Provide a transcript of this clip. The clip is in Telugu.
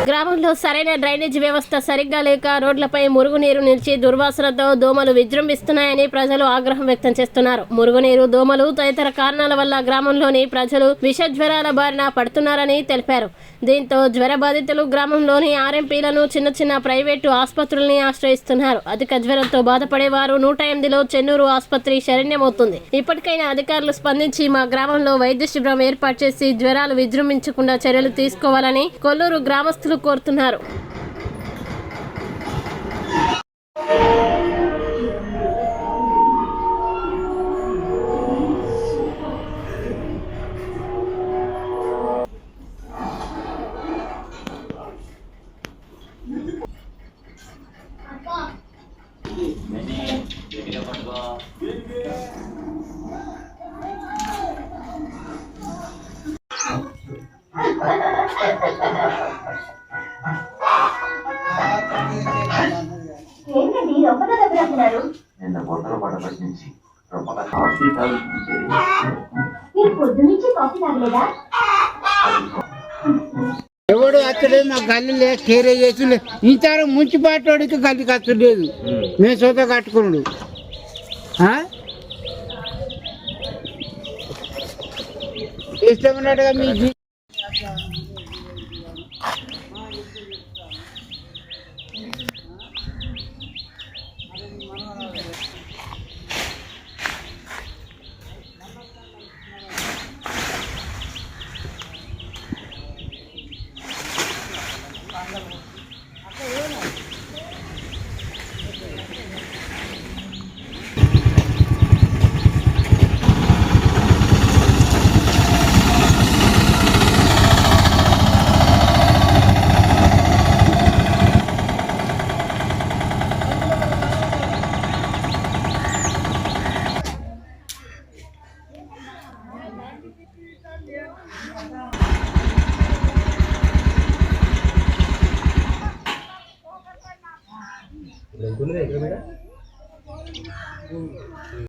గ్రామంలో సరైన డ్రైనేజ్ వ్యవస్థ సరిగ్గా లేక రోడ్లపై మురుగునీరు నిలిచి దుర్వాసనతో దోమలు విజృంభిస్తున్నాయని ప్రజలు ఆగ్రహం వ్యక్తం చేస్తున్నారు. మురుగునీరు, దోమలు తదితర కారణాల వల్ల గ్రామంలోని ప్రజలు విష జ్వరాల బారిన పడుతున్నారని తెలిపారు. దీంతో జ్వర బాధితులు గ్రామంలోని ఆర్ఎంపీలను, చిన్న చిన్న ప్రైవేటు ఆసుపత్రుల్ని ఆశ్రయిస్తున్నారు. అధిక జ్వరంతో బాధపడేవారు 108లో చెన్నూరు ఆసుపత్రి శరణ్యమవుతుంది. ఇప్పటికైనా అధికారులు స్పందించి మా గ్రామంలో వైద్య శిబిరం ఏర్పాటు చేసి జ్వరాలు విజృంభించకుండా చర్యలు తీసుకోవాలని కొల్లూరు గ్రామస్తులు కోరుతున్నారు. ఏంటండి రొప్పగా దగ్గర నిన్న బొట్టలు పడబడి నుంచి రొప్పగా కాఫీ తాగి మీరు పొద్దు నుంచి కాఫీ తాగలేదా? ఎవడు అచ్చలేదు, మాకు గల్లి లేదు, కేరే చేసి ఇంత మున్సిపాలిటీకి గల్లి ఖర్చు లేదు, మేము సొంత కట్టుకున్నాడు. ఇష్టమైనట్టుగా మీ